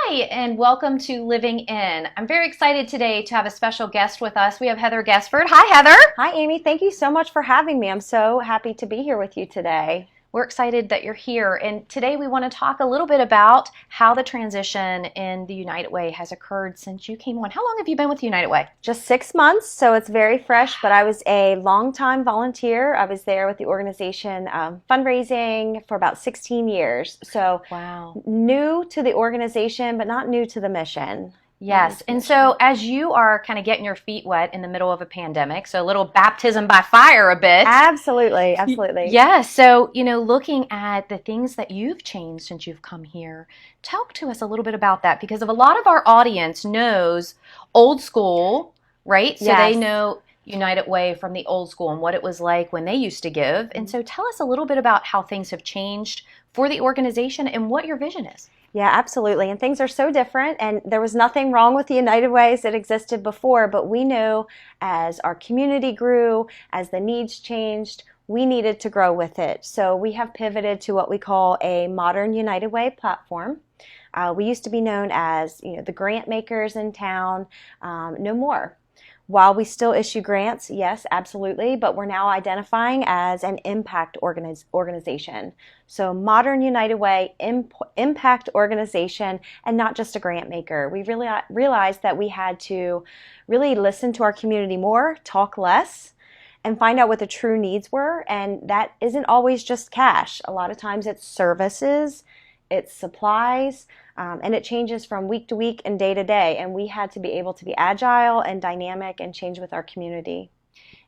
Hi, and welcome to Living In. I'm very excited today to have a special guest with us. We have Heather Gesford. Hi, Heather. Hi, Amy. Thank you so much for having me. I'm so happy to be here with you today. We're excited that you're here. And today we want to talk a little bit about how the transition in the United Way has occurred since you came on. How long have you been with United Way? Just 6 months, so it's very fresh, but I was a longtime volunteer. I was there with the organization fundraising for about 16 years. So Wow. new to the organization, but not new to the mission. Yes. And so as you are kind of getting your feet wet in the middle of a pandemic, so a little baptism by fire a bit. Absolutely, absolutely. Yeah. So, looking at the things that you've changed since you've come here, talk to us a little bit about that because of a lot of our audience knows old school, right? So they Yes. know United Way from the old school and what it was like when they used to give. And so tell us a little bit about how things have changed for the organization and what your vision is. Yeah, absolutely. And things are so different. And there was nothing wrong with the United Ways that existed before, but we knew as our community grew, as the needs changed, we needed to grow with it. So we have pivoted to what we call a modern United Way platform. We used to be known as, the grant makers in town. No more. While we still issue grants, yes, absolutely, but we're now identifying as an impact organization. So modern United Way impact organization and not just a grant maker. We really realized that we had to really listen to our community more, talk less, and find out what the true needs were. And that isn't always just cash. A lot of times it's services, it's supplies, and it changes from week to week and day to day. And we had to be able to be agile and dynamic and change with our community.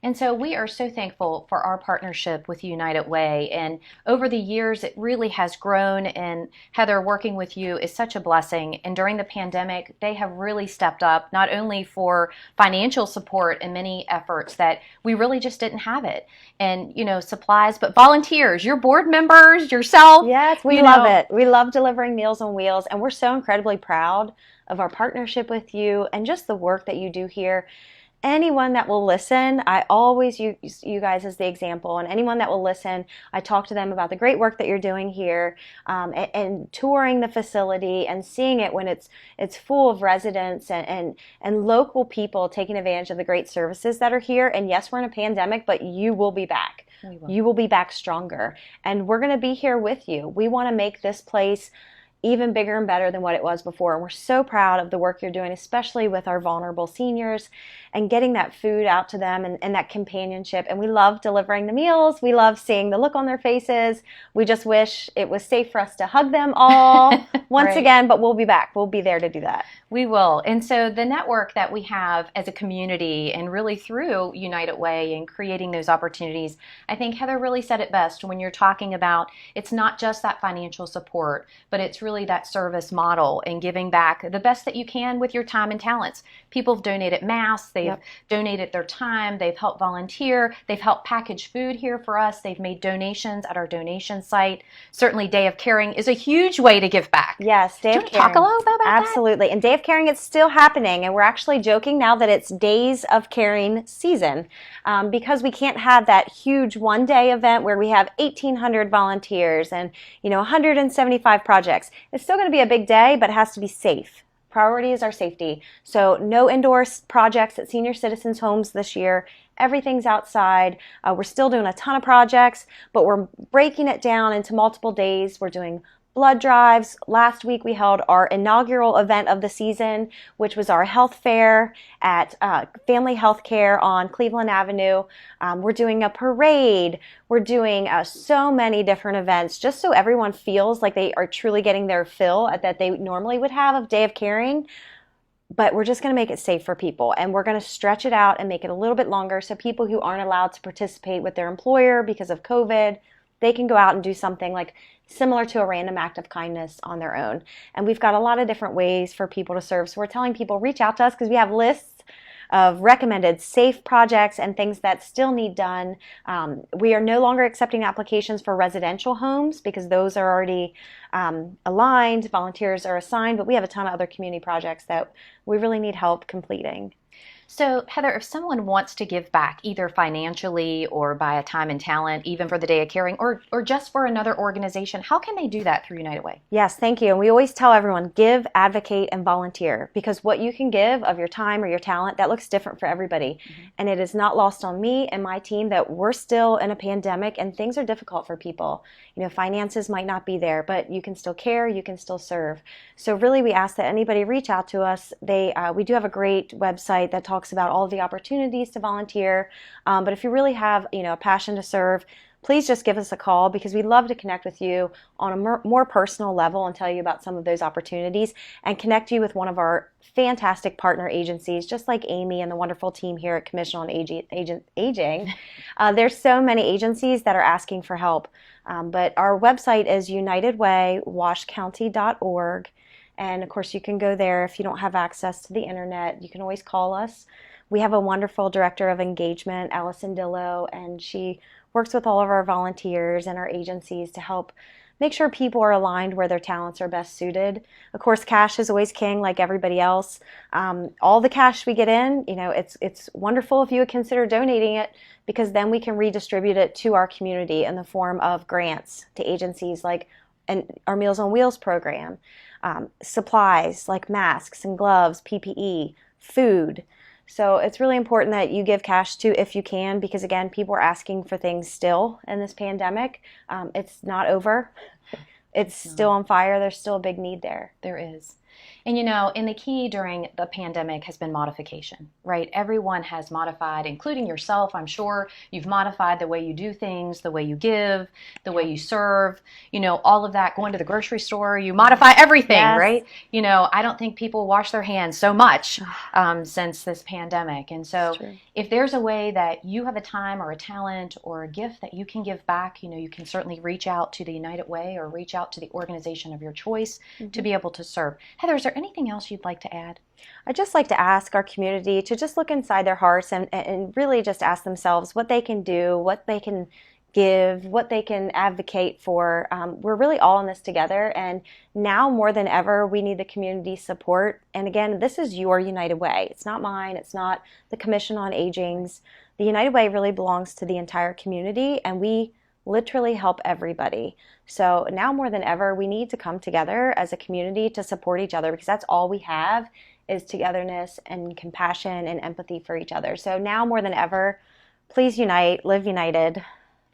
And so we are so thankful for our partnership with United Way. And over the years, it really has grown. And Heather, working with you is such a blessing. And during the pandemic, they have really stepped up, not only for financial support and many efforts that we really just didn't have it. And, supplies, but volunteers, your board members, yourself. Yes, we love it. We love delivering Meals on Wheels. And we're so incredibly proud of our partnership with you and just the work that you do here. Anyone that will listen, I always use you guys as the example, and anyone that will listen, I talk to them about the great work that you're doing here, and touring the facility and seeing it when it's full of residents and local people taking advantage of the great services that are here. And yes, we're in a pandemic, but you will be back. You will be back stronger, and we're going to be here with you. We want to make this place even bigger and better than what it was before. And we're so proud of the work you're doing, especially with our vulnerable seniors and getting that food out to them and that companionship. And we love delivering the meals. We love seeing the look on their faces. We just wish it was safe for us to hug them all once again, but we'll be back. We'll be there to do that. We will. And so the network that we have as a community and really through United Way and creating those opportunities, I think Heather really said it best when you're talking about it's not just that financial support, but it's really that service model and giving back the best that you can with your time and talents. People have donated masks, they've donated their time, they've helped volunteer, they've helped package food here for us, they've made donations at our donation site. Certainly Day of Caring is a huge way to give back. Yes, Day of Caring. Talk a little bit about that? Absolutely. And Day of Caring, it's still happening, and we're actually joking now that it's Days of Caring season, because we can't have that huge one-day event where we have 1,800 volunteers and 175 projects. It's still going to be a big day, but it has to be safe. Priority is our safety. So no indoor projects at senior citizens' homes this year. Everything's outside. We're still doing a ton of projects, but we're breaking it down into multiple days. We're doing blood drives. Last week we held our inaugural event of the season, which was our health fair at Family Healthcare on Cleveland Avenue. We're doing a parade. We're doing so many different events just so everyone feels like they are truly getting their fill that they normally would have of Day of Caring. But we're just going to make it safe for people, and we're going to stretch it out and make it a little bit longer so people who aren't allowed to participate with their employer because of COVID, they can go out and do something like similar to a random act of kindness on their own. And we've got a lot of different ways for people to serve. So we're telling people, reach out to us because we have lists of recommended safe projects and things that still need done. We are no longer accepting applications for residential homes because those are already aligned, volunteers are assigned, but we have a ton of other community projects that we really need help completing. So, Heather, if someone wants to give back, either financially or by a time and talent, even for the Day of Caring, or just for another organization, how can they do that through United Way? Yes, thank you. And we always tell everyone, give, advocate, and volunteer, because what you can give of your time or your talent, that looks different for everybody. And it is not lost on me and my team that we're still in a pandemic and things are difficult for people. Finances might not be there, but you can still care, you can still serve. So really, we ask that anybody reach out to us. We do have a great website that talks about all of the opportunities to volunteer. But if you really have, a passion to serve, please just give us a call, because we'd love to connect with you on a more personal level and tell you about some of those opportunities and connect you with one of our fantastic partner agencies, just like Amy and the wonderful team here at Commission on Aging. There's so many agencies that are asking for help, but our website is unitedwaywashcounty.org. And of course, you can go there if you don't have access to the internet. You can always call us. We have a wonderful director of engagement, Allison Dillow, and she works with all of our volunteers and our agencies to help make sure people are aligned where their talents are best suited. Of course, cash is always king, like everybody else. All the cash we get in, it's wonderful if you would consider donating it, because then we can redistribute it to our community in the form of grants to agencies like our Meals on Wheels program, supplies like masks and gloves, PPE, food. So it's really important that you give cash too if you can, because again, people are asking for things still in this pandemic. It's not over. It's still on fire. There's still a big need there. There is. And and the key during the pandemic has been modification, right? Everyone has modified, including yourself. I'm sure you've modified the way you do things, the way you give, the way you serve, all of that. Going to the grocery store, you modify everything, Yes. right? I don't think people wash their hands so much since this pandemic. And so if there's a way that you have a time or a talent or a gift that you can give back, you can certainly reach out to the United Way or reach out to the organization of your choice to be able to serve. Heather, is there anything else you'd like to add? I'd just like to ask our community to just look inside their hearts and really just ask themselves what they can do, what they can give, what they can advocate for. We're really all in this together, and now more than ever, we need the community support. And again, this is your United Way. It's not mine. It's not the Commission on Aging's. The United Way really belongs to the entire community, and we literally help everybody. So now more than ever, we need to come together as a community to support each other, because that's all we have is togetherness and compassion and empathy for each other. So now more than ever, please unite, live united.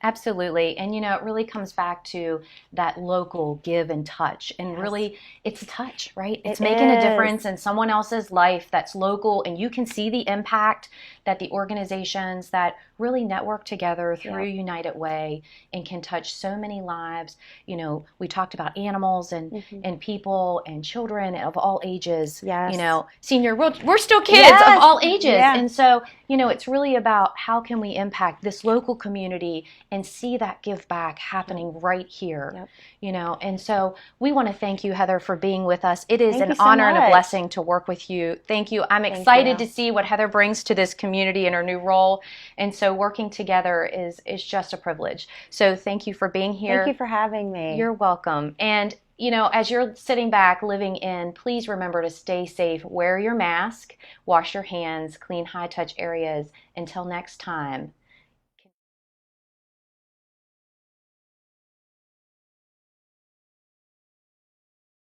Absolutely. And it really comes back to that local give and touch. And Yes. really, it's a touch, right? It's It making a is. difference in someone else's life that's local, and you can see the impact that the organizations that really network together through United Way and can touch so many lives. We talked about animals and people and children of all ages. Yes. Senior, we're still kids Yes. of all ages. Yeah. And so, it's really about how can we impact this local community and see that give back happening right here. And so we want to thank you, Heather, for being with us. It is Thank an you so honor and a much. blessing to work with you. Thank you. I'm Thank excited you. to see what Heather brings to this community in her new role. And so working together is just a privilege. So thank you for being here. Thank you for having me. You're welcome. And as you're sitting back, living in, please remember to stay safe. Wear your mask, wash your hands, clean high touch areas. Until next time,